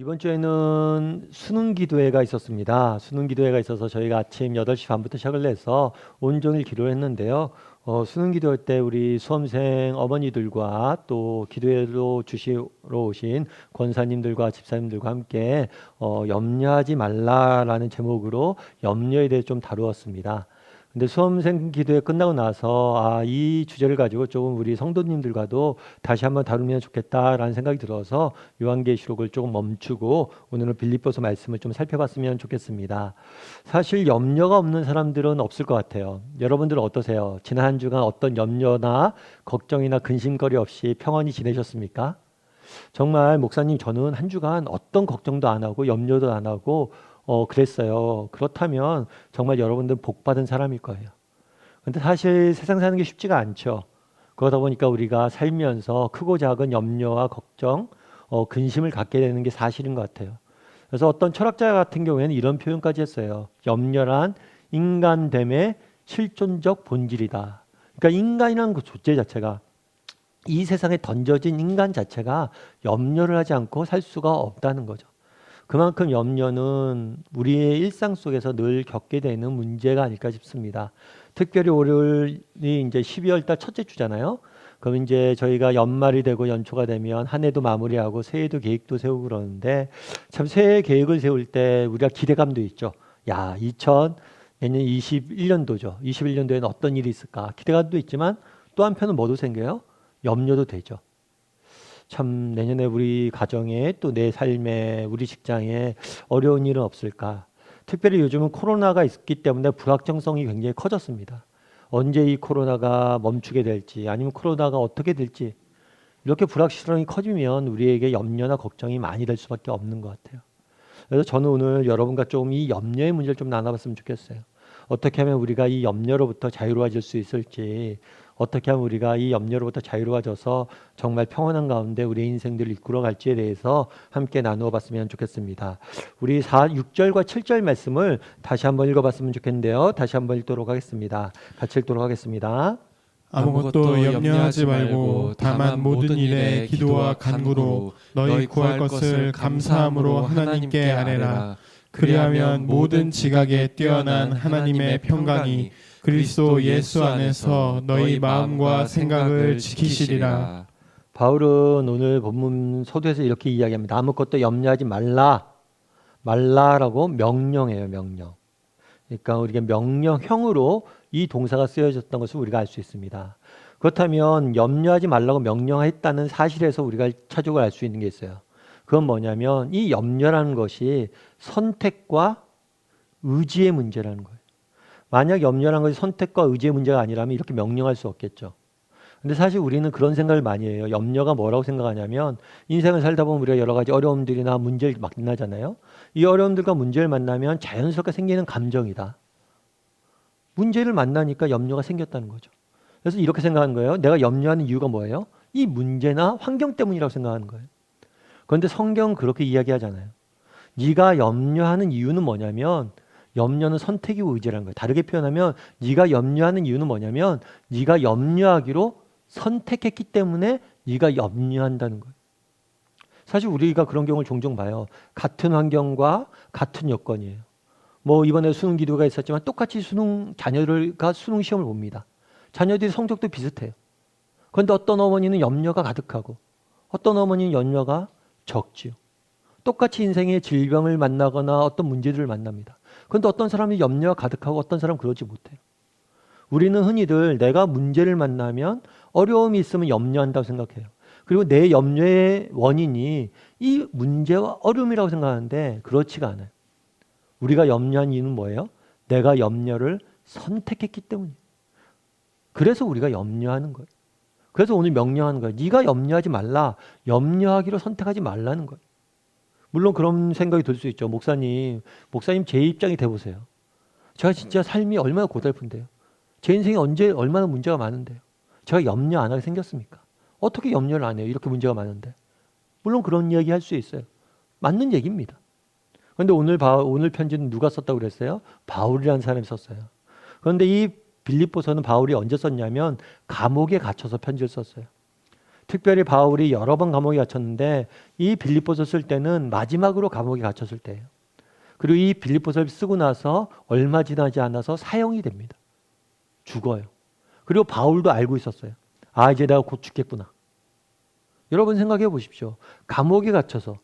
이번 주에는 수능 기도회가 있었습니다. 수능 기도회가 있어서 저희가 아침 8시 반부터 시작을 해서 온종일 기도를 했는데요. 수능 기도회 때 우리 수험생 어머니들과 또 기도회로 주시러 오신 권사님들과 집사님들과 함께 염려하지 말라라는 제목으로 염려에 대해 좀 다루었습니다. 근데 수험생 기도회 끝나고 나서 이 주제를 가지고 조금 우리 성도님들과도 다시 한번 다루면 좋겠다라는 생각이 들어서 요한계시록을 조금 멈추고 오늘은 빌립보서 말씀을 좀 살펴봤으면 좋겠습니다. 사실 염려가 없는 사람들은 없을 것 같아요. 여러분들은 어떠세요? 지난 한 주간 어떤 염려나 걱정이나 근심거리 없이 평안히 지내셨습니까? 정말 목사님, 저는 한 주간 어떤 걱정도 안 하고 염려도 안 하고 그랬어요. 그렇다면 정말 여러분들 복 받은 사람일 거예요. 근데 사실 세상 사는 게 쉽지가 않죠. 그러다 보니까 우리가 살면서 크고 작은 염려와 걱정, 근심을 갖게 되는 게 사실인 것 같아요. 그래서 어떤 철학자 같은 경우에는 이런 표현까지 했어요. 염려란 인간됨의 실존적 본질이다. 그러니까 인간이라는 그 존재 자체가, 이 세상에 던져진 인간 자체가 염려를 하지 않고 살 수가 없다는 거죠. 그만큼 염려는 우리의 일상 속에서 늘 겪게 되는 문제가 아닐까 싶습니다. 특별히 올해이 이제 12월 달 첫째 주잖아요. 그럼 이제 저희가 연말이 되고 연초가 되면 한 해도 마무리하고 새해도 계획도 세우고 그러는데, 참 새해 계획을 세울 때 우리가 기대감도 있죠. 야, 내년 21년도죠. 21년도에는 어떤 일이 있을까? 기대감도 있지만 또 한편은 뭐도 생겨요? 염려도 되죠. 참 내년에 우리 가정에 또 내 삶에 우리 직장에 어려운 일은 없을까? 특별히 요즘은 코로나가 있기 때문에 불확정성이 굉장히 커졌습니다. 언제 이 코로나가 멈추게 될지, 아니면 코로나가 어떻게 될지, 이렇게 불확실성이 커지면 우리에게 염려나 걱정이 많이 될 수밖에 없는 것 같아요. 그래서 저는 오늘 여러분과 좀 이 염려의 문제를 좀 나눠봤으면 좋겠어요. 어떻게 하면 우리가 이 염려로부터 자유로워질 수 있을지, 어떻게 하면 우리가 이 염려로부터 자유로워져서 정말 평온한 가운데 우리의 인생들을 이끌어갈지에 대해서 함께 나누어 봤으면 좋겠습니다. 우리 6절과 7절 말씀을 다시 한번 읽어봤으면 좋겠는데요. 다시 한번 읽도록 하겠습니다. 같이 읽도록 하겠습니다. 아무것도 염려하지 말고 다만 모든 일에 기도와 간구로 너희 구할 것을 감사함으로 하나님께 아뢰라. 그리하면 모든 지각에 뛰어난 하나님의 평강이 그리스도 예수 안에서 너희 마음과 생각을 지키시리라. 바울은 오늘 본문 서두에서 이렇게 이야기합니다. 아무것도 염려하지 말라라고 명령해요. 명령. 그러니까 우리가 명령형으로 이 동사가 쓰여졌던 것을 우리가 알 수 있습니다. 그렇다면 염려하지 말라고 명령했다는 사실에서 우리가 차적을 알 수 있는 게 있어요. 그건 뭐냐면 이 염려라는 것이 선택과 의지의 문제라는 거예요. 만약 염려라는 것이 선택과 의지의 문제가 아니라면 이렇게 명령할 수 없겠죠. 근데 사실 우리는 그런 생각을 많이 해요. 염려가 뭐라고 생각하냐면, 인생을 살다 보면 우리가 여러 가지 어려움들이나 문제를 만나잖아요. 이 어려움들과 문제를 만나면 자연스럽게 생기는 감정이다. 문제를 만나니까 염려가 생겼다는 거죠. 그래서 이렇게 생각하는 거예요. 내가 염려하는 이유가 뭐예요? 이 문제나 환경 때문이라고 생각하는 거예요. 그런데 성경은 그렇게 이야기하잖아요. 네가 염려하는 이유는 뭐냐면, 염려는 선택이고 의지라는 거예요. 다르게 표현하면 네가 염려하는 이유는 뭐냐면, 네가 염려하기로 선택했기 때문에 네가 염려한다는 거예요. 사실 우리가 그런 경우를 종종 봐요. 같은 환경과 같은 여건이에요. 뭐 이번에 수능 기도가 있었지만 똑같이 자녀가 수능 시험을 봅니다. 자녀들이 성적도 비슷해요. 그런데 어떤 어머니는 염려가 가득하고 어떤 어머니는 염려가 적지요. 똑같이 인생의 질병을 만나거나 어떤 문제들을 만납니다. 그런데 어떤 사람이 염려가 가득하고 어떤 사람은 그러지 못해요. 우리는 흔히들 내가 문제를 만나면, 어려움이 있으면 염려한다고 생각해요. 그리고 내 염려의 원인이 이 문제와 어려움이라고 생각하는데 그렇지가 않아요. 우리가 염려한 이유는 뭐예요? 내가 염려를 선택했기 때문이에요. 그래서 우리가 염려하는 거예요. 그래서 오늘 명령하는 거예요. 네가 염려하지 말라. 염려하기로 선택하지 말라는 거예요. 물론 그런 생각이 들 수 있죠. 목사님 제 입장이 돼보세요. 제가 진짜 삶이 얼마나 고달픈데요. 제 인생에 얼마나 문제가 많은데요. 제가 염려 안 하게 생겼습니까? 어떻게 염려를 안 해요? 이렇게 문제가 많은데. 물론 그런 이야기 할 수 있어요. 맞는 얘기입니다. 그런데 오늘 편지는 누가 썼다고 그랬어요? 바울이라는 사람이 썼어요. 그런데 이 빌립보서는 바울이 언제 썼냐면 감옥에 갇혀서 편지를 썼어요. 특별히 바울이 여러 번 감옥에 갇혔는데 이 빌립보서 쓸 때는 마지막으로 감옥에 갇혔을 때예요. 그리고 이 빌립보서를 쓰고 나서 얼마 지나지 않아서 사형이 됩니다. 죽어요. 그리고 바울도 알고 있었어요. 아, 이제 내가 곧 죽겠구나. 여러분 생각해 보십시오. 감옥에 갇혀서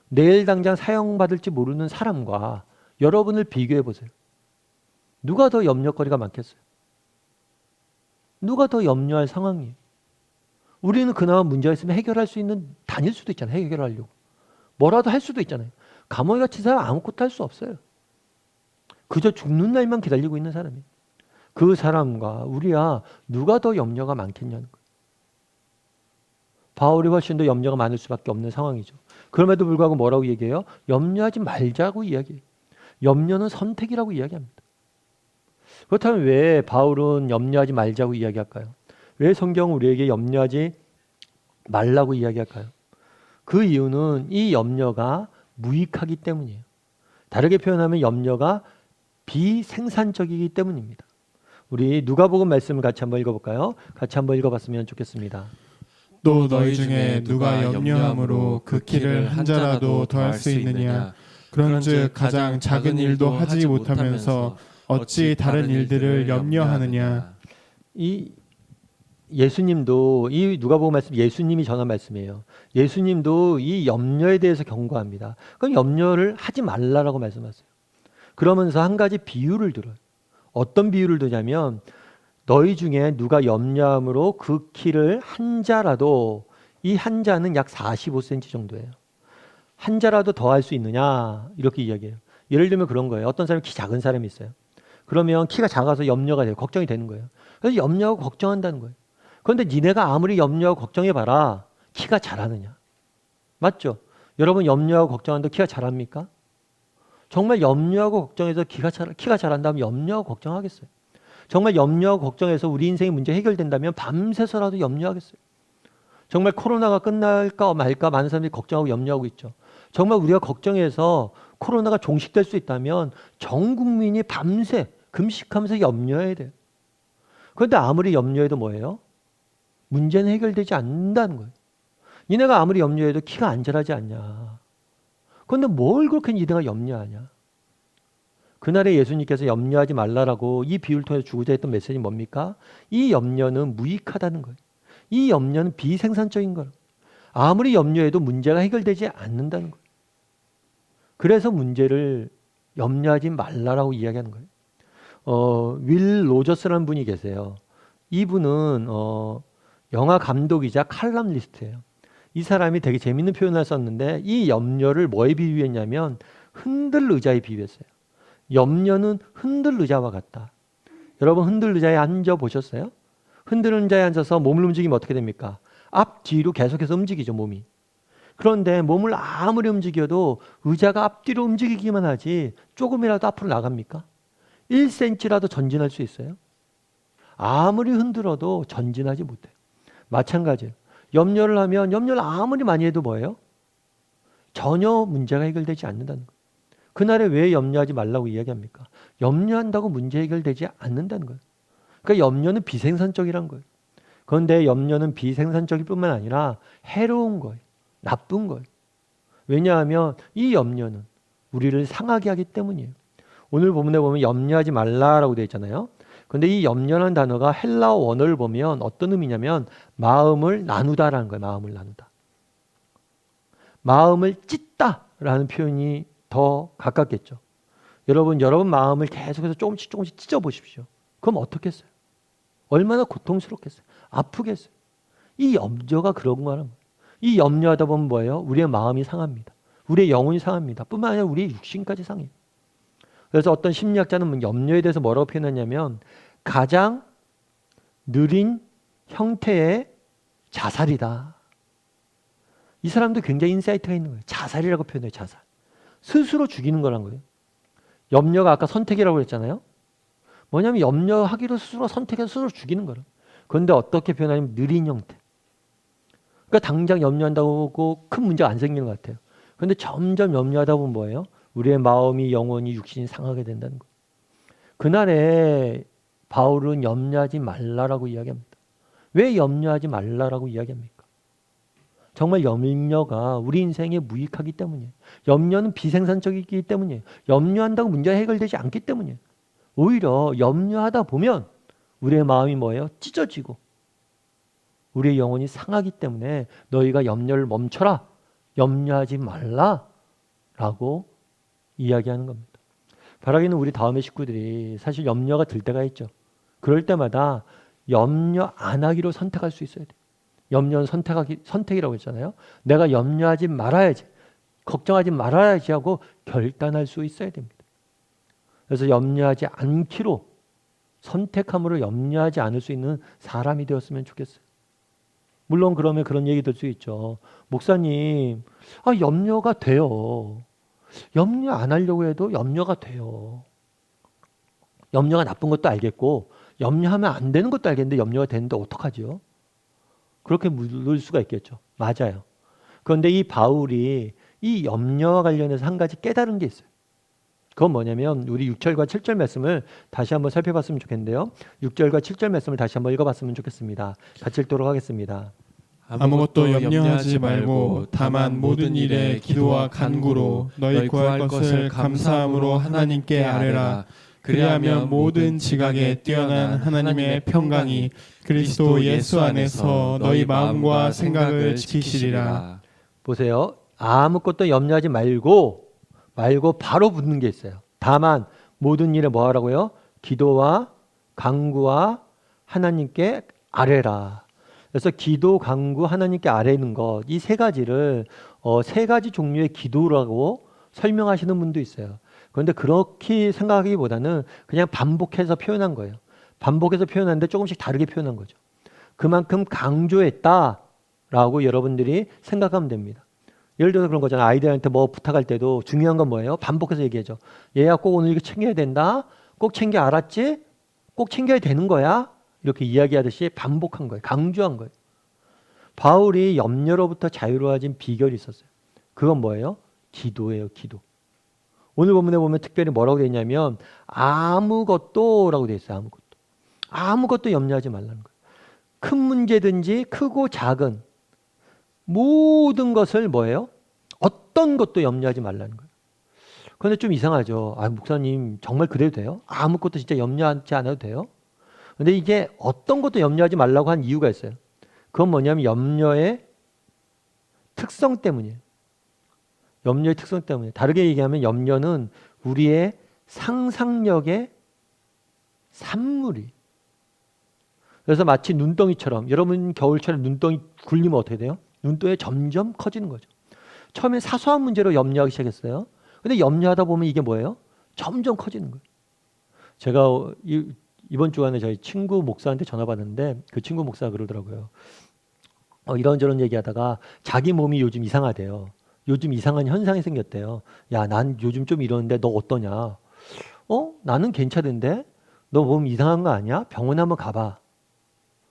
내일 당장 사형받을지 모르는 사람과 여러분을 비교해 보세요. 누가 더 염려거리가 많겠어요? 누가 더 염려할 상황이에요? 우리는 그나마 문제가 있으면 해결할 수 있는, 다닐 수도 있잖아요. 해결하려고. 뭐라도 할 수도 있잖아요. 감옥에 갇힌 사람 아무것도 할 수 없어요. 그저 죽는 날만 기다리고 있는 사람이에요. 그 사람과 우리야 누가 더 염려가 많겠냐는 거예요. 바울이 훨씬 더 염려가 많을 수밖에 없는 상황이죠. 그럼에도 불구하고 뭐라고 얘기해요? 염려하지 말자고 이야기해요. 염려는 선택이라고 이야기합니다. 그렇다면 왜 바울은 염려하지 말자고 이야기할까요? 왜 성경은 우리에게 염려하지 말라고 이야기할까요? 그 이유는 이 염려가 무익하기 때문이에요. 다르게 표현하면 염려가 비생산적이기 때문입니다. 우리 누가복음 말씀을 같이 한번 읽어볼까요? 같이 한번 읽어봤으면 좋겠습니다. 또 너희 중에 누가 염려함으로 그 길을 한 자라도 더할 수 있느냐? 그런즉 가장 작은 일도 하지 못하면서 어찌 다른 일들을 염려하느냐? 이 예수님도, 이 누가복음 말씀 예수님이 전한 말씀이에요. 예수님도 이 염려에 대해서 경고합니다. 그럼 염려를 하지 말라라고 말씀하세요. 그러면서 한 가지 비유를 들어요. 어떤 비유를 드냐면 너희 중에 누가 염려함으로 그 키를 한 자라도, 이 한 자는 약 45cm 정도예요. 한 자라도 더 할 수 있느냐 이렇게 이야기해요. 예를 들면 그런 거예요. 어떤 사람이 키 작은 사람이 있어요. 그러면 키가 작아서 염려가 돼요. 걱정이 되는 거예요. 그래서 염려하고 걱정한다는 거예요. 그런데 니네가 아무리 염려하고 걱정해봐라, 키가 자라느냐? 맞죠? 여러분 염려하고 걱정한다고 키가 자랍니까? 정말 염려하고 걱정해서 키가 자란다면 염려하고 걱정하겠어요? 정말 염려하고 걱정해서 우리 인생의 문제 해결된다면 밤새서라도 염려하겠어요? 정말 코로나가 끝날까 말까 많은 사람들이 걱정하고 염려하고 있죠. 정말 우리가 걱정해서 코로나가 종식될 수 있다면 전 국민이 밤새 금식하면서 염려해야 돼요. 그런데 아무리 염려해도 뭐예요? 문제는 해결되지 않는다는 거예요. 니네가 아무리 염려해도 키가 안 자라지 않냐. 그런데 뭘 그렇게 니네가 염려하냐. 그날에 예수님께서 염려하지 말라라고 이 비유를 통해서 주고자 했던 메시지는 뭡니까? 이 염려는 무익하다는 거예요. 이 염려는 비생산적인 거예요. 아무리 염려해도 문제가 해결되지 않는다는 거예요. 그래서 문제를 염려하지 말라라고 이야기하는 거예요. 윌 로저스라는 분이 계세요. 이분은 영화 감독이자 칼럼니스트예요. 이 사람이 되게 재밌는 표현을 썼는데 이 염려를 뭐에 비유했냐면 흔들 의자에 비유했어요. 염려는 흔들 의자와 같다. 여러분 흔들 의자에 앉아 보셨어요? 흔드는 의자에 앉아서 몸을 움직이면 어떻게 됩니까? 앞뒤로 계속해서 움직이죠, 몸이. 그런데 몸을 아무리 움직여도 의자가 앞뒤로 움직이기만 하지 조금이라도 앞으로 나갑니까? 1cm라도 전진할 수 있어요? 아무리 흔들어도 전진하지 못해요. 마찬가지예요. 염려를 하면 염려를 아무리 많이 해도 뭐예요? 전혀 문제가 해결되지 않는다는 거예요. 그날에 왜 염려하지 말라고 이야기합니까? 염려한다고 문제 해결되지 않는다는 거예요. 그러니까 염려는 비생산적이란 거예요. 그런데 염려는 비생산적일 뿐만 아니라 해로운 거예요. 나쁜 거예요. 왜냐하면 이 염려는 우리를 상하게 하기 때문이에요. 오늘 본문에 보면 염려하지 말라라고 되어 있잖아요. 그런데 이 염려라는 단어가 헬라어 원어를 보면 어떤 의미냐면 마음을 나누다라는 거예요. 마음을 나누다. 마음을 찢다라는 표현이 더 가깝겠죠. 여러분 마음을 계속해서 조금씩 찢어 보십시오. 그럼 어떻겠어요? 얼마나 고통스럽겠어요? 아프겠어요? 이 염려가 그런 거라는 거예요. 이 염려하다 보면 뭐예요? 우리의 마음이 상합니다. 우리의 영혼이 상합니다. 뿐만 아니라 우리의 육신까지 상해요. 그래서 어떤 심리학자는 염려에 대해서 뭐라고 표현했냐면 가장 느린 형태의 자살이다. 이 사람도 굉장히 인사이트가 있는 거예요. 자살이라고 표현해요. 자살. 스스로 죽이는 거란 거예요. 염려가 아까 선택이라고 했잖아요. 뭐냐면 염려하기로 스스로 선택해서 스스로 죽이는 거예요. 그런데 어떻게 표현하냐면 느린 형태. 그러니까 당장 염려한다고 큰 문제가 안 생기는 것 같아요. 그런데 점점 염려하다 보면 뭐예요? 우리의 마음이, 영혼이, 육신이 상하게 된다는 거예요. 그날에 바울은 염려하지 말라라고 이야기합니다. 왜 염려하지 말라라고 이야기합니까? 정말 염려가 우리 인생에 무익하기 때문이에요. 염려는 비생산적이기 때문이에요. 염려한다고 문제가 해결되지 않기 때문이에요. 오히려 염려하다 보면 우리의 마음이 뭐예요? 찢어지고 우리의 영혼이 상하기 때문에 너희가 염려를 멈춰라. 염려하지 말라. 라고 이야기하는 겁니다. 바라기는 우리 다음의 식구들이 사실 염려가 들 때가 있죠. 그럴 때마다 염려 안 하기로 선택할 수 있어야 돼요. 염려는 선택이라고 했잖아요. 내가 염려하지 말아야지, 걱정하지 말아야지 하고 결단할 수 있어야 됩니다. 그래서 염려하지 않기로 선택함으로 염려하지 않을 수 있는 사람이 되었으면 좋겠어요. 물론 그러면 그런 얘기 들 수 있죠. 목사님, 염려가 돼요. 염려 안 하려고 해도 염려가 돼요. 염려가 나쁜 것도 알겠고 염려하면 안 되는 것도 알겠는데 염려가 되는데 어떡하죠? 그렇게 물을 수가 있겠죠. 맞아요. 그런데 이 바울이 이 염려와 관련해서 한 가지 깨달은 게 있어요. 그건 뭐냐면 우리 6절과 7절 말씀을 다시 한번 살펴봤으면 좋겠는데요. 6절과 7절 말씀을 다시 한번 읽어봤으면 좋겠습니다. 같이 읽도록 하겠습니다. 아무것도 염려하지 말고 다만 모든 일에 기도와 간구로 너희 구할 것을 감사함으로 하나님께 아뢰라. 그리하면 모든 지각에 뛰어난 하나님의 평강이 그리스도 예수 안에서 너희 마음과 생각을 지키시리라. 보세요. 아무것도 염려하지 말고 바로 붙는 게 있어요. 다만 모든 일에 뭐 하라고요? 기도와 간구와 하나님께 아뢰라. 그래서 기도, 간구, 하나님께 아뢰는 것, 이 세 가지를 세 가지 종류의 기도라고 설명하시는 분도 있어요. 그런데 그렇게 생각하기보다는 그냥 반복해서 표현한 거예요. 반복해서 표현하는데 조금씩 다르게 표현한 거죠. 그만큼 강조했다라고 여러분들이 생각하면 됩니다. 예를 들어서 그런 거잖아요. 아이들한테 뭐 부탁할 때도 중요한 건 뭐예요? 반복해서 얘기하죠. 얘야 꼭 오늘 이거 챙겨야 된다. 꼭 챙겨, 알았지? 꼭 챙겨야 되는 거야. 이렇게 이야기하듯이 반복한 거예요. 강조한 거예요. 바울이 염려로부터 자유로워진 비결이 있었어요. 그건 뭐예요? 기도예요. 기도. 오늘 본문에 보면 특별히 뭐라고 되어 있냐면 아무것도 라고 되어 있어요. 아무것도. 아무것도 염려하지 말라는 거예요. 큰 문제든지 크고 작은 모든 것을 뭐예요? 어떤 것도 염려하지 말라는 거예요. 그런데 좀 이상하죠. 목사님 정말 그래도 돼요? 아무것도 진짜 염려하지 않아도 돼요? 근데 이게 어떤 것도 염려하지 말라고 한 이유가 있어요. 그건 뭐냐면 염려의 특성 때문이에요. 염려의 특성 때문에. 다르게 얘기하면 염려는 우리의 상상력의 산물이. 그래서 마치 눈덩이처럼 여러분 겨울철에 눈덩이 굴리면 어떻게 돼요? 눈덩이 점점 커지는 거죠. 처음에 사소한 문제로 염려하기 시작했어요. 근데 염려하다 보면 이게 뭐예요? 점점 커지는 거예요. 제가 이번 주간에 저희 친구 목사한테 전화 받았는데 그 친구 목사가 그러더라고요. 이런저런 얘기하다가 자기 몸이 요즘 이상하대요. 요즘 이상한 현상이 생겼대요. 야, 난 요즘 좀 이러는데 너 어떠냐? 나는 괜찮은데? 너 몸 이상한 거 아니야? 병원 한번 가봐.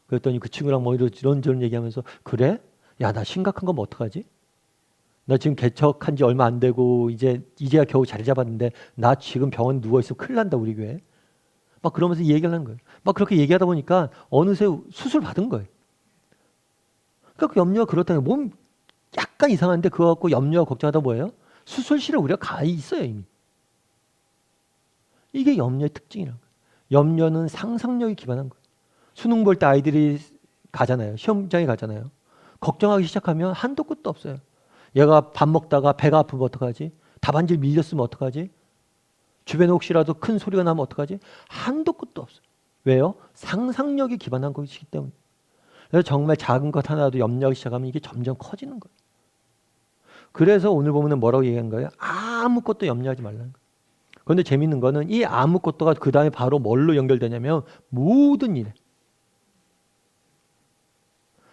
그랬더니 그 친구랑 뭐 이런저런 얘기하면서 그래? 야, 나 심각한 건 뭐 어떡하지? 나 지금 개척한 지 얼마 안 되고 이제야 겨우 자리 잡았는데 나 지금 병원 누워있으면 큰일 난다 우리 교회. 막 그러면서 얘기를 하는 거예요. 막 그렇게 얘기하다 보니까 어느새 수술 받은 거예요. 그러니까 그 염려가 그렇다면 몸 약간 이상한데 그거 갖고 염려와 걱정하다 뭐예요? 수술실에 우리가 가 있어요 이미. 이게 염려의 특징이라는 거예요. 염려는 상상력이 기반한 거예요. 수능 볼 때 아이들이 가잖아요. 시험장에 가잖아요. 걱정하기 시작하면 한도 끝도 없어요. 얘가 밥 먹다가 배가 아프면 어떡하지? 답안지를 밀렸으면 어떡하지? 주변에 혹시라도 큰 소리가 나면 어떡하지? 한도 끝도 없어요. 왜요? 상상력이 기반한 것이기 때문에. 그래서 정말 작은 것 하나도 염려하기 시작하면 이게 점점 커지는 거예요. 그래서 오늘 보면 뭐라고 얘기한 거예요? 아무것도 염려하지 말라는 거예요. 그런데 재밌는 거는 이 아무것도가 그 다음에 바로 뭘로 연결되냐면 모든 일에.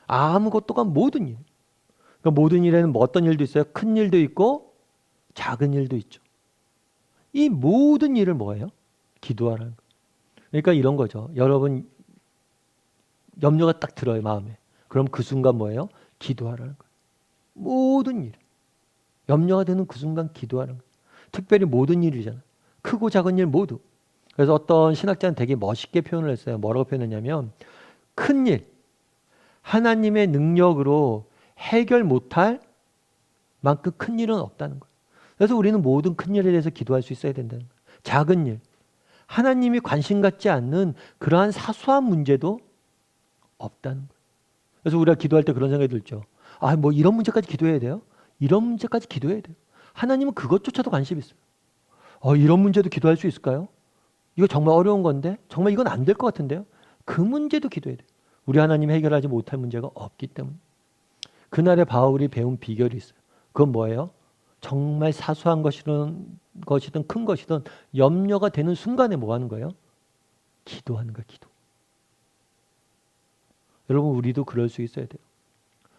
아무것도가 모든 일. 그러니까 모든 일에는 뭐 어떤 일도 있어요? 큰 일도 있고 작은 일도 있죠. 이 모든 일을 뭐예요? 기도하라는 거예요. 그러니까 이런 거죠. 여러분 염려가 딱 들어요 마음에. 그럼 그 순간 뭐예요? 기도하라는 거예요. 모든 일. 염려가 되는 그 순간 기도하라는 거예요. 특별히 모든 일이잖아요. 크고 작은 일 모두. 그래서 어떤 신학자는 되게 멋있게 표현을 했어요. 뭐라고 표현했냐면 큰 일, 하나님의 능력으로 해결 못할 만큼 큰 일은 없다는 거예요. 그래서 우리는 모든 큰 일에 대해서 기도할 수 있어야 된다는 거예요. 작은 일, 하나님이 관심 갖지 않는 그러한 사소한 문제도 없다는 거예요. 그래서 우리가 기도할 때 그런 생각이 들죠. 아, 뭐 이런 문제까지 기도해야 돼요? 이런 문제까지 기도해야 돼요? 하나님은 그것조차도 관심이 있어요. 이런 문제도 기도할 수 있을까요? 이거 정말 어려운 건데? 정말 이건 안 될 것 같은데요? 그 문제도 기도해야 돼요. 우리 하나님 해결하지 못할 문제가 없기 때문에. 그날의 바울이 배운 비결이 있어요. 그건 뭐예요? 정말 사소한 것이든 큰 것이든 염려가 되는 순간에 뭐 하는 거예요? 기도하는 거예요. 기도. 여러분 우리도 그럴 수 있어야 돼요.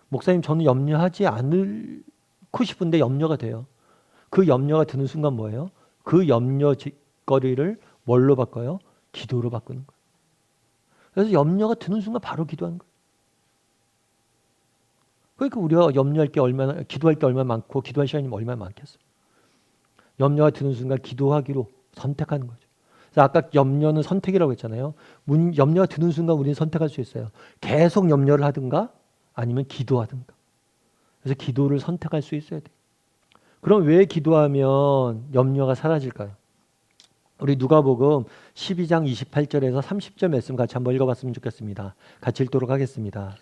목사님 저는 염려하지 않고 싶은데 염려가 돼요. 그 염려가 드는 순간 뭐예요? 그 염려거리를 뭘로 바꿔요? 기도로 바꾸는 거예요. 그래서 염려가 드는 순간 바로 기도하는 거예요. 그러니까 우리가 기도할 게 얼마나 많고 기도할 시간이 얼마나 많겠어요. 염려가 드는 순간 기도하기로 선택하는 거죠. 그래서 아까 염려는 선택이라고 했잖아요. 염려가 드는 순간 우리는 선택할 수 있어요. 계속 염려를 하든가 아니면 기도하든가. 그래서 기도를 선택할 수 있어야 돼요. 그럼 왜 기도하면 염려가 사라질까요? 우리 누가복음 12장 28절에서 30절 말씀 같이 한번 읽어봤으면 좋겠습니다. 같이 읽도록 하겠습니다.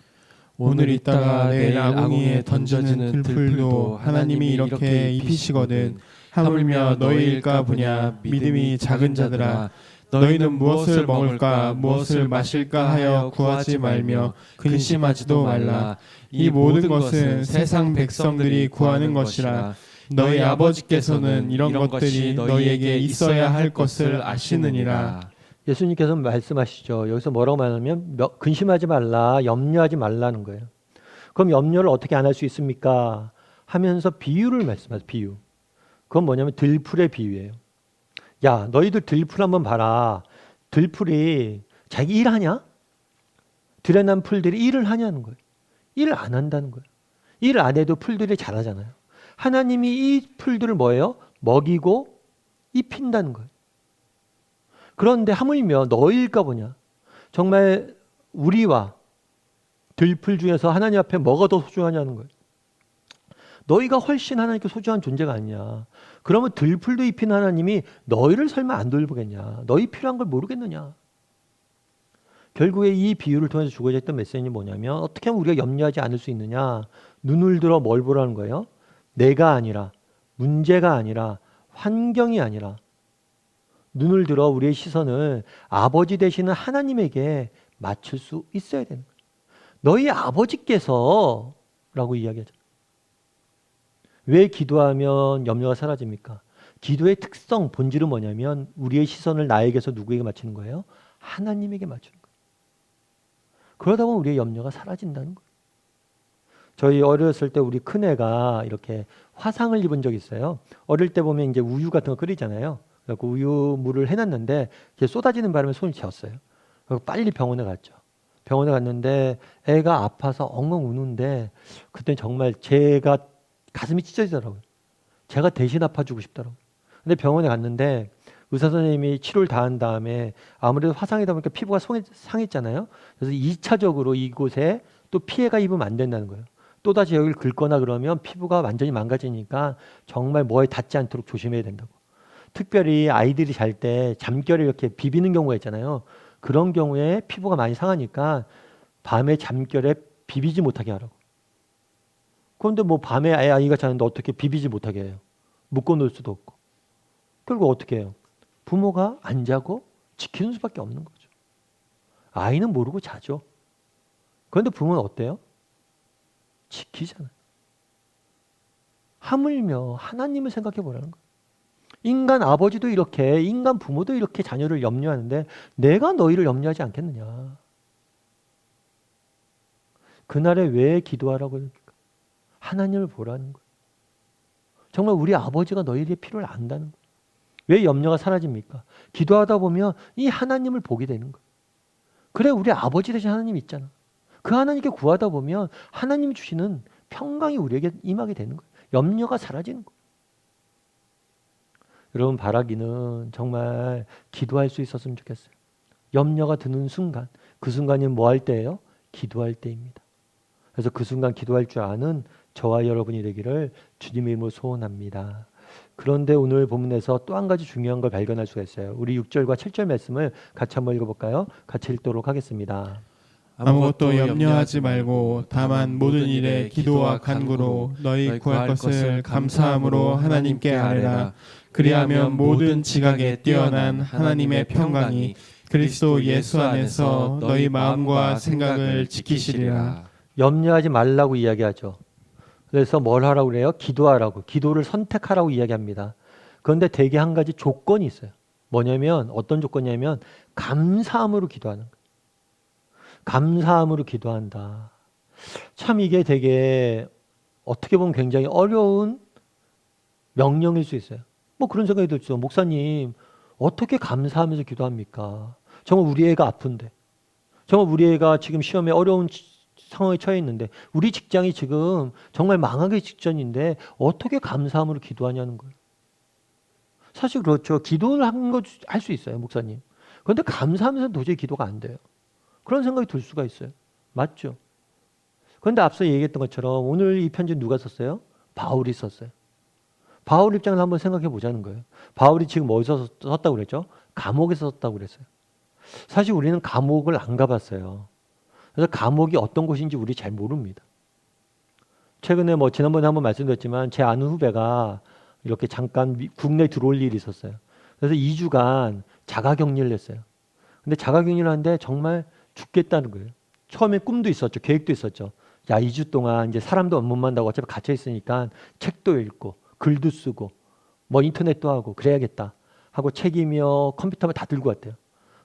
오늘 있다가 내일 아궁이에 던져지는 들풀도 하나님이 이렇게 입히시거든. 하물며 너희일까 보냐. 믿음이 작은 자들아, 너희는 무엇을 먹을까 무엇을 마실까 하여 구하지 말며 근심하지도 말라. 이 모든 것은 세상 백성들이 구하는 것이라. 너희 아버지께서는 이런 것들이 너희에게 있어야 할 것을 아시느니라. 예수님께서 말씀하시죠. 여기서 뭐라고 말하냐면 근심하지 말라, 염려하지 말라는 거예요. 그럼 염려를 어떻게 안 할 수 있습니까? 하면서 비유를 말씀하세요. 비유. 그건 뭐냐면 들풀의 비유예요. 야, 너희들 들풀 한번 봐라. 들풀이 자기 일하냐? 들에 난 풀들이 일을 하냐는 거예요. 일을 안 한다는 거예요. 일을 안 해도 풀들이 자라잖아요. 하나님이 이 풀들을 뭐예요? 먹이고 입힌다는 거예요. 그런데 하물며 너희일까 보냐. 정말 우리와 들풀 중에서 하나님 앞에 뭐가 더 소중하냐는 거예요. 너희가 훨씬 하나님께 소중한 존재가 아니냐. 그러면 들풀도 입힌 하나님이 너희를 설마 안 돌보겠냐. 너희 필요한 걸 모르겠느냐. 결국에 이 비유를 통해서 주고자 했던 메시지는 뭐냐면 어떻게 하면 우리가 염려하지 않을 수 있느냐. 눈을 들어 뭘 보라는 거예요? 내가 아니라, 문제가 아니라, 환경이 아니라 눈을 들어 우리의 시선을 아버지 되시는 하나님에게 맞출 수 있어야 되는 거예요. 너희 아버지께서 라고 이야기하죠. 왜 기도하면 염려가 사라집니까? 기도의 특성, 본질은 뭐냐면 우리의 시선을 나에게서 누구에게 맞추는 거예요? 하나님에게 맞추는 거예요. 그러다 보면 우리의 염려가 사라진다는 거예요. 저희 어렸을 때 우리 큰애가 이렇게 화상을 입은 적이 있어요. 어릴 때 보면 이제 우유 같은 거 끓이잖아요. 그래서 우유물을 해놨는데 쏟아지는 바람에 손이 졌어요. 그래서 빨리 병원에 갔죠. 병원에 갔는데 애가 아파서 엉엉 우는데 그때 정말 제가 가슴이 찢어지더라고요. 제가 대신 아파주고 싶더라고요. 근데 병원에 갔는데 의사 선생님이 치료를 다 한 다음에 아무래도 화상이다 보니까 피부가 상했잖아요. 그래서 2차적으로 이곳에 또 피해가 입으면 안 된다는 거예요. 또다시 여기를 긁거나 그러면 피부가 완전히 망가지니까 정말 뭐에 닿지 않도록 조심해야 된다고. 특별히 아이들이 잘 때 잠결에 이렇게 비비는 경우가 있잖아요. 그런 경우에 피부가 많이 상하니까 밤에 잠결에 비비지 못하게 하라고. 그런데 뭐 밤에 아이가 자는데 어떻게 비비지 못하게 해요? 묶어놓을 수도 없고. 결국 어떻게 해요? 부모가 안 자고 지키는 수밖에 없는 거죠. 아이는 모르고 자죠. 그런데 부모는 어때요? 지키잖아요. 하물며 하나님을 생각해 보라는 거예요. 인간 아버지도 이렇게, 인간 부모도 이렇게 자녀를 염려하는데 내가 너희를 염려하지 않겠느냐. 그날에 왜 기도하라고 합니까? 하나님을 보라는 거예요. 정말 우리 아버지가 너희들의 필요를 안다는 거예요. 왜 염려가 사라집니까? 기도하다 보면 이 하나님을 보게 되는 거예요. 그래, 우리 아버지 되신 하나님이 있잖아. 그 하나님께 구하다 보면 하나님이 주시는 평강이 우리에게 임하게 되는 거예요. 염려가 사라지는 거예요. 여러분 바라기는 정말 기도할 수 있었으면 좋겠어요. 염려가 드는 순간, 그 순간이 뭐 할 때예요? 기도할 때입니다. 그래서 그 순간 기도할 줄 아는 저와 여러분이 되기를 주님의 이름으로 소원합니다. 그런데 오늘 본문에서 또 한 가지 중요한 걸 발견할 수가 있어요. 우리 6절과 7절 말씀을 같이 한번 읽어볼까요? 같이 읽도록 하겠습니다. 아무것도 염려하지 말고 다만 모든 일에 기도와 간구로 너희 구할 것을 감사함으로 하나님께 아뢰라. 그리하면 모든 지각에 뛰어난 하나님의 평강이 그리스도 예수 안에서 너희 마음과 생각을 지키시리라. 염려하지 말라고 이야기하죠. 그래서 뭘 하라고 그래요? 기도하라고. 기도를 선택하라고 이야기합니다. 그런데 대개 한 가지 조건이 있어요. 뭐냐면 어떤 조건이냐면 감사함으로 기도하는 거예요. 감사함으로 기도한다. 참 이게 되게 어떻게 보면 굉장히 어려운 명령일 수 있어요. 뭐 그런 생각이 들죠. 목사님 어떻게 감사하면서 기도합니까? 정말 우리 애가 아픈데, 정말 우리 애가 지금 시험에 어려운 상황에 처해 있는데, 우리 직장이 지금 정말 망하기 직전인데 어떻게 감사함으로 기도하냐는 거예요. 사실 그렇죠. 기도를 한 거 할 수 있어요, 목사님. 그런데 감사하면서 도저히 기도가 안 돼요. 그런 생각이 들 수가 있어요. 맞죠? 그런데 앞서 얘기했던 것처럼 오늘 이 편지 누가 썼어요? 바울이 썼어요. 바울 입장을 한번 생각해 보자는 거예요. 바울이 지금 어디서 썼다고 그랬죠? 감옥에서 썼다고 그랬어요. 사실 우리는 감옥을 안 가봤어요. 그래서 감옥이 어떤 곳인지 우리 잘 모릅니다. 최근에 뭐 지난번에 한번 말씀드렸지만 제 아는 후배가 이렇게 잠깐 국내에 들어올 일이 있었어요. 그래서 2주간 자가격리를 했어요. 근데 자가격리를 하는데 정말 죽겠다는 거예요. 처음에 꿈도 있었죠. 계획도 있었죠. 야, 2주 동안 이제 사람도 못 만나고 어차피 갇혀 있으니까 책도 읽고 글도 쓰고 뭐 인터넷도 하고 그래야겠다 하고 책이며 컴퓨터만 다 들고 왔대요.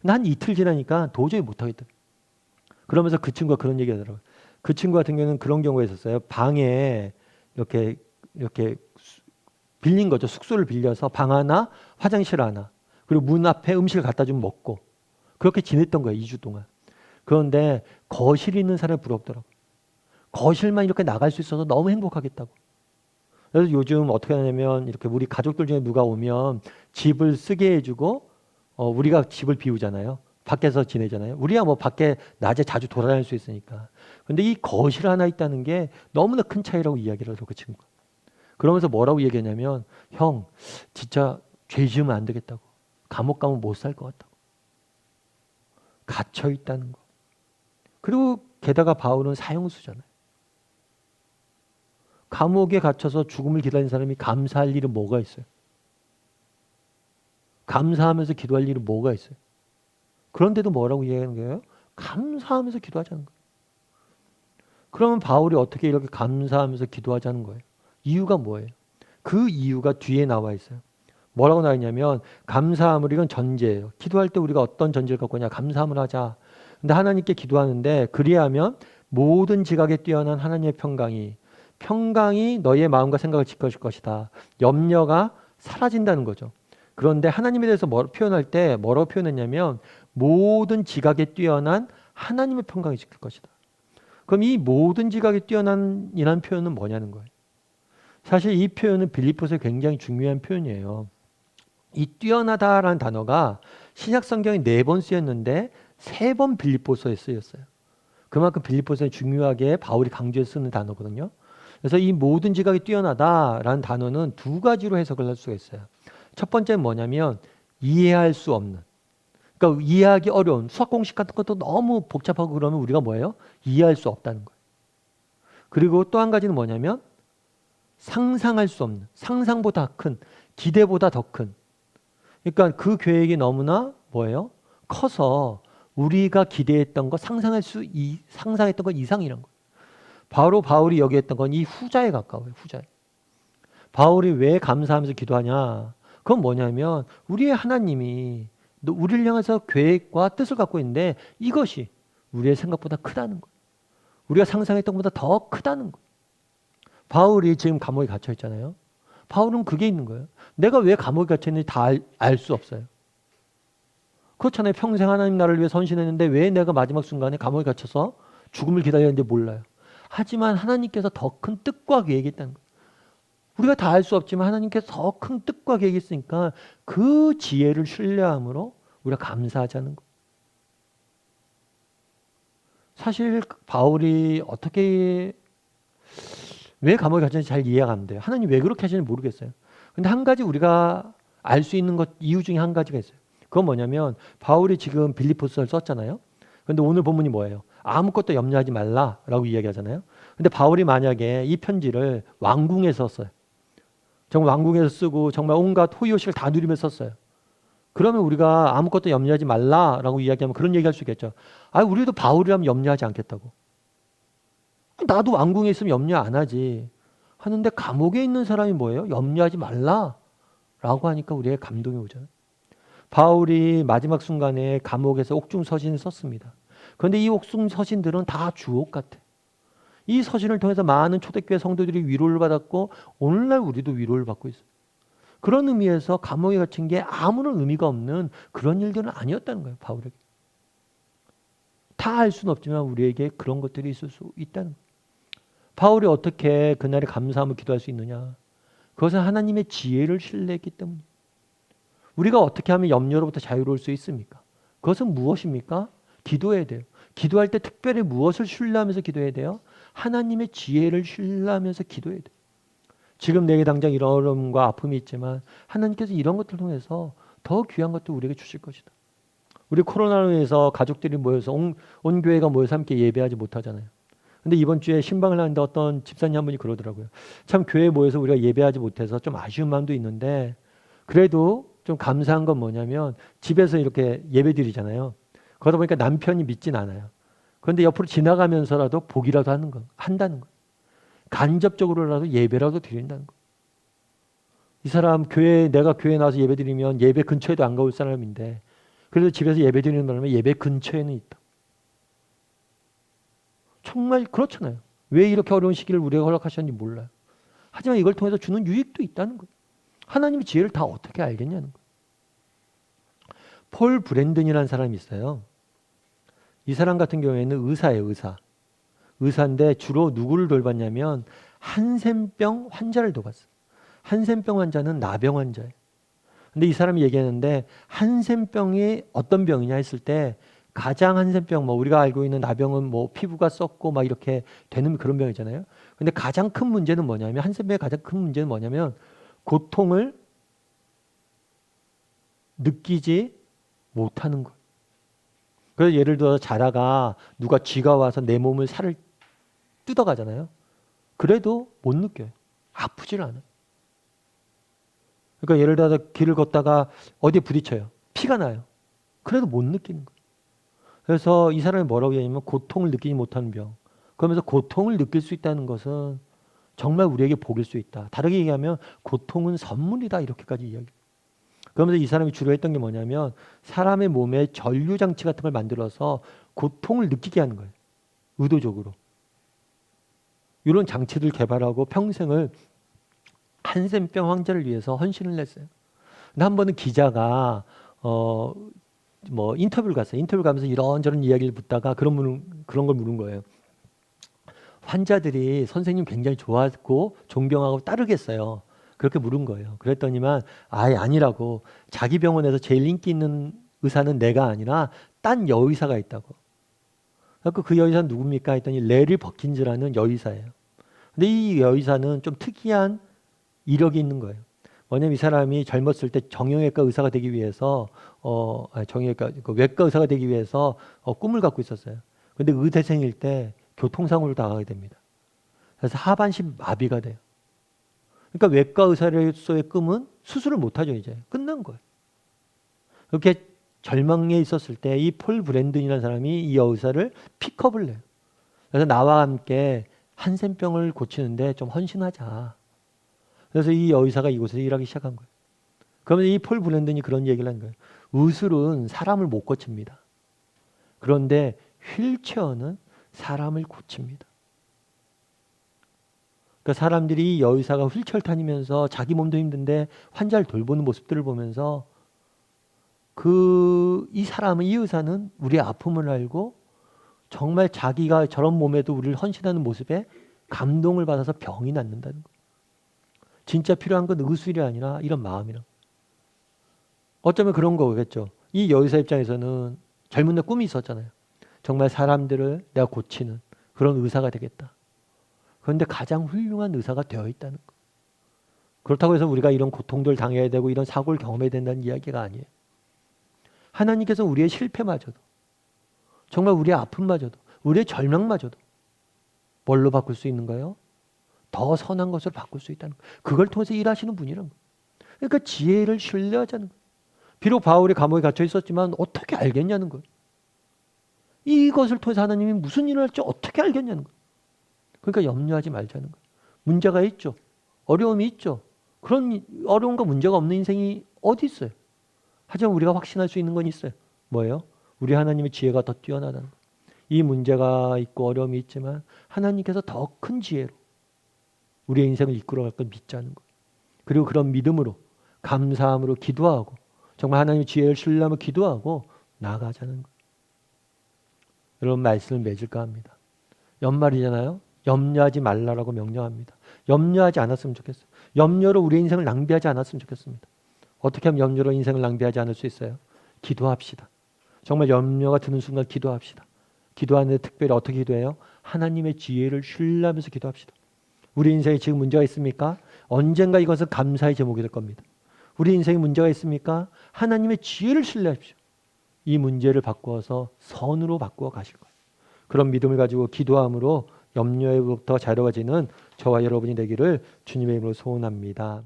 근데 한 이틀 지나니까 도저히 못 하겠더라고요. 그러면서 그 친구가 그런 얘기 하더라고요. 그 친구 같은 경우는 그런 경우가 있었어요. 방에 이렇게 빌린 거죠. 숙소를 빌려서 방 하나, 화장실 하나, 그리고 문 앞에 음식을 갖다 주면 먹고 그렇게 지냈던 거예요. 2주 동안. 그런데 거실이 있는 사람이 부럽더라고요. 거실만 이렇게 나갈 수 있어서 너무 행복하겠다고. 그래서 요즘 어떻게 하냐면 이렇게 우리 가족들 중에 누가 오면 집을 쓰게 해주고 우리가 집을 비우잖아요. 밖에서 지내잖아요. 우리야 뭐 밖에 낮에 자주 돌아다닐 수 있으니까. 근데 이 거실 하나 있다는 게 너무나 큰 차이라고 이야기를 하더라고요. 그 친구가. 그러면서 뭐라고 얘기했냐면 형 진짜 죄 지으면 안 되겠다고. 감옥 가면 못 살 것 같다고. 갇혀 있다는 거. 그리고 게다가 바울은 사형수잖아요. 감옥에 갇혀서 죽음을 기다리는 사람이 감사할 일은 뭐가 있어요? 감사하면서 기도할 일은 뭐가 있어요? 그런데도 뭐라고 이야기하는 거예요? 감사하면서 기도하자는 거예요. 그러면 바울이 어떻게 이렇게 감사하면서 기도하자는 거예요? 이유가 뭐예요? 그 이유가 뒤에 나와 있어요. 뭐라고 나와 있냐면 감사함을, 이건 전제예요. 기도할 때 우리가 어떤 전제를 갖고 있냐? 감사함을 하자. 근데 하나님께 기도하는데 그리하면 모든 지각에 뛰어난 하나님의 평강이 너희의 마음과 생각을 지켜줄 것이다. 염려가 사라진다는 거죠. 그런데 하나님에 대해서 표현할 때 뭐라고 표현했냐면 모든 지각에 뛰어난 하나님의 평강이 지킬 것이다. 그럼 이 모든 지각에 뛰어난이라는 표현은 뭐냐는 거예요. 사실 이 표현은 빌립보서에 굉장히 중요한 표현이에요. 이 뛰어나다라는 단어가 신약 성경에 4번 쓰였는데 3번 빌립보서에 쓰였어요. 그만큼 빌립보서에 중요하게 바울이 강조해서 쓰는 단어거든요. 그래서 이 모든 지각이 뛰어나다라는 단어는 2가지로 해석을 할 수가 있어요. 첫 번째는 뭐냐면 이해할 수 없는, 그러니까 이해하기 어려운 수학 공식 같은 것도 너무 복잡하고 그러면 우리가 뭐예요? 이해할 수 없다는 거예요. 그리고 또 한 가지는 뭐냐면 상상할 수 없는, 상상보다 큰, 기대보다 더 큰, 그러니까 그 계획이 너무나 뭐예요? 커서 우리가 기대했던 거, 상상했던 것 이상이란 거예요. 바로 바울이 여기 했던 건 이 후자에 가까워요. 후자에. 바울이 왜 감사하면서 기도하냐? 그건 뭐냐면 우리의 하나님이 우리를 향해서 계획과 뜻을 갖고 있는데 이것이 우리의 생각보다 크다는 거예요. 우리가 상상했던 것보다 더 크다는 거예요. 바울이 지금 감옥에 갇혀 있잖아요. 바울은 그게 있는 거예요. 내가 왜 감옥에 갇혀 있는지 다 알 수 없어요. 그렇잖아요. 평생 하나님 나라를 위해 헌신했는데 왜 내가 마지막 순간에 감옥에 갇혀서 죽음을 기다렸는지 몰라요. 하지만 하나님께서 더 큰 뜻과 계획이 있다는 거예요. 우리가 다 알 수 없지만 하나님께서 더 큰 뜻과 계획이 있으니까 그 지혜를 신뢰함으로 우리가 감사하자는 거예요. 사실 바울이 어떻게 왜 감옥에 갇혔는지 잘 이해가 안 돼요. 하나님 왜 그렇게 하시는지 모르겠어요. 근데 한 가지 우리가 알 수 있는 것 이유 중에 한 가지가 있어요. 그건 뭐냐면 바울이 지금 빌립보서를 썼잖아요. 근데 오늘 본문이 뭐예요? 아무것도 염려하지 말라라고 이야기하잖아요. 근데 바울이 만약에 이 편지를 왕궁에서 썼어요. 정말 왕궁에서 쓰고 정말 온갖 호의호식을 다 누리면서 썼어요. 그러면 우리가 아무것도 염려하지 말라라고 이야기하면 그런 얘기할 수 있겠죠. 아, 우리도 바울이라면 염려하지 않겠다고. 나도 왕궁에 있으면 염려 안 하지. 하는데 감옥에 있는 사람이 뭐예요? 염려하지 말라라고 하니까 우리의 감동이 오잖아요. 바울이 마지막 순간에 감옥에서 옥중 서신을 썼습니다. 그런데 이 옥중 서신들은 다 주옥 같아. 이 서신을 통해서 많은 초대교회 성도들이 위로를 받았고 오늘날 우리도 위로를 받고 있어요. 그런 의미에서 감옥에 갇힌 게 아무런 의미가 없는 그런 일들은 아니었다는 거예요. 바울에게. 다 알 수는 없지만 우리에게 그런 것들이 있을 수 있다는 거예요. 바울이 어떻게 그날에 감사함을 기도할 수 있느냐. 그것은 하나님의 지혜를 신뢰했기 때문이에요. 우리가 어떻게 하면 염려로부터 자유로울 수 있습니까? 그것은 무엇입니까? 기도해야 돼요. 기도할 때 특별히 무엇을 신뢰하면서 기도해야 돼요? 하나님의 지혜를 신뢰하면서 기도해야 돼요. 지금 내게 당장 이런 어려움과 아픔이 있지만 하나님께서 이런 것들을 통해서 더 귀한 것도 우리에게 주실 것이다. 우리 코로나로 인해서 가족들이 모여서 온 교회가 모여서 함께 예배하지 못하잖아요. 근데 이번 주에 신방을 하는데 어떤 집사님 한 분이 그러더라고요. 참 교회에 모여서 우리가 예배하지 못해서 좀 아쉬운 마음도 있는데 그래도 좀 감사한 건 뭐냐면 집에서 이렇게 예배 드리잖아요. 그러다 보니까 남편이 믿진 않아요. 그런데 옆으로 지나가면서라도 보기라도 한다는 거. 간접적으로라도 예배라도 드린다는 거. 이 사람 내가 교회에 나와서 예배 드리면 예배 근처에도 안 가올 사람인데 그래도 집에서 예배 드리는 바람에 예배 근처에는 있다. 정말 그렇잖아요. 왜 이렇게 어려운 시기를 우리가 허락하셨는지 몰라요. 하지만 이걸 통해서 주는 유익도 있다는 거예요. 하나님의 지혜를 다 어떻게 알겠냐는 거예요. 폴 브랜든이라는 사람이 있어요. 이 사람 같은 경우에는 의사예요. 의사인데 주로 누구를 돌봤냐면 한센병 환자를 돌봤어요. 한센병 환자는 나병 환자예요. 근데 이 사람이 얘기하는데 한센병이 어떤 병이냐 했을 때 가장 한센병 우리가 알고 있는 나병은 피부가 썩고 막 이렇게 되는 그런 병이잖아요. 근데 가장 큰 문제는 뭐냐면 한센병의 가장 큰 문제는 뭐냐면 고통을 느끼지 못하는 거예요. 그래서 예를 들어 자다가 누가 쥐가 와서 내 몸을 살을 뜯어가잖아요. 그래도 못 느껴요. 아프질 않아요. 그러니까 예를 들어 길을 걷다가 어디에 부딪혀요. 피가 나요. 그래도 못 느끼는 거예요. 그래서 이 사람이 뭐라고 얘기하냐면 고통을 느끼지 못하는 병. 그러면서 고통을 느낄 수 있다는 것은 정말 우리에게 복일 수 있다. 다르게 얘기하면 고통은 선물이다. 이렇게까지 이야기해요. 그러면서 이 사람이 주로 했던 게 뭐냐면 사람의 몸에 전류장치 같은 걸 만들어서 고통을 느끼게 하는 거예요. 의도적으로. 이런 장치들 개발하고 평생을 한센병 환자를 위해서 헌신을 했어요. 근데 한 번은 기자가 인터뷰를 갔어요. 인터뷰 가면서 이런저런 이야기를 묻다가 그런 걸 물은 거예요. 환자들이 선생님 굉장히 좋아하고 존경하고 따르겠어요. 그렇게 물은 거예요. 그랬더니만 아예 아니라고. 자기 병원에서 제일 인기 있는 의사는 내가 아니라 딴 여의사가 있다고. 그 여의사는 누굽니까 했더니 레리 버킨즈라는 여의사예요. 근데 이 여의사는 좀 특이한 이력이 있는 거예요. 뭐냐면 이 사람이 젊었을 때 정형외과 의사가 되기 위해서 외과 의사가 되기 위해서 꿈을 갖고 있었어요. 근데 의대생일 때 교통사고를 당하게 됩니다. 그래서 하반신 마비가 돼요. 그러니까 외과 의사로서의 꿈은 수술을 못하죠. 이제 끝난 거예요. 이렇게 절망에 있었을 때 이 폴 브랜든이라는 사람이 이 여의사를 픽업을 해요. 그래서 나와 함께 한센병을 고치는데 좀 헌신하자. 그래서 이 여의사가 이곳에서 일하기 시작한 거예요. 그러면 이 폴 브랜든이 그런 얘기를 한 거예요. 의술은 사람을 못 고칩니다. 그런데 휠체어는 사람을 고칩니다. 그러니까 사람들이 이 여의사가 휠체어를 타니면서 자기 몸도 힘든데 환자를 돌보는 모습들을 보면서 이 의사는 우리의 아픔을 알고 정말 자기가 저런 몸에도 우리를 헌신하는 모습에 감동을 받아서 병이 낫는다는 거예요. 진짜 필요한 건 의술이 아니라 이런 마음이라. 어쩌면 그런 거겠죠. 이 여의사 입장에서는 젊은 날 꿈이 있었잖아요. 정말 사람들을 내가 고치는 그런 의사가 되겠다. 그런데 가장 훌륭한 의사가 되어 있다는 거. 그렇다고 해서 우리가 이런 고통들을 당해야 되고 이런 사고를 경험해야 된다는 이야기가 아니에요. 하나님께서 우리의 실패마저도, 정말 우리의 아픔마저도, 우리의 절망마저도 뭘로 바꿀 수 있는 거예요? 더 선한 것으로 바꿀 수 있다는 거예요. 그걸 통해서 일하시는 분이란 거예요. 그러니까 지혜를 신뢰하자는 거예요. 비록 바울이 감옥에 갇혀 있었지만 어떻게 알겠냐는 거예요. 이것을 통해서 하나님이 무슨 일을 할지 어떻게 알겠냐는 거예요. 그러니까 염려하지 말자는 거예요. 문제가 있죠. 어려움이 있죠. 그런 어려움과 문제가 없는 인생이 어디 있어요. 하지만 우리가 확신할 수 있는 건 있어요. 뭐예요? 우리 하나님의 지혜가 더 뛰어나다는 거예요. 이 문제가 있고 어려움이 있지만 하나님께서 더 큰 지혜로 우리의 인생을 이끌어갈 걸 믿자는 거예요. 그리고 그런 믿음으로 감사함으로 기도하고 정말 하나님의 지혜를 신뢰하며 기도하고 나아가자는 거예요. 여러분 말씀을 맺을까 합니다. 연말이잖아요. 염려하지 말라라고 명령합니다. 염려하지 않았으면 좋겠어요. 염려로 우리의 인생을 낭비하지 않았으면 좋겠습니다. 어떻게 하면 염려로 인생을 낭비하지 않을 수 있어요? 기도합시다. 정말 염려가 드는 순간 기도합시다. 기도하는데 특별히 어떻게 기도해요? 하나님의 지혜를 신뢰하면서 기도합시다. 우리 인생에 지금 문제가 있습니까? 언젠가 이것은 감사의 제목이 될 겁니다. 우리 인생에 문제가 있습니까? 하나님의 지혜를 신뢰하십시오. 이 문제를 바꾸어서 선으로 바꾸어 가실 거예요. 그런 믿음을 가지고 기도함으로 염려로부터 자유로워지는 저와 여러분이 되기를 주님의 이름으로 소원합니다.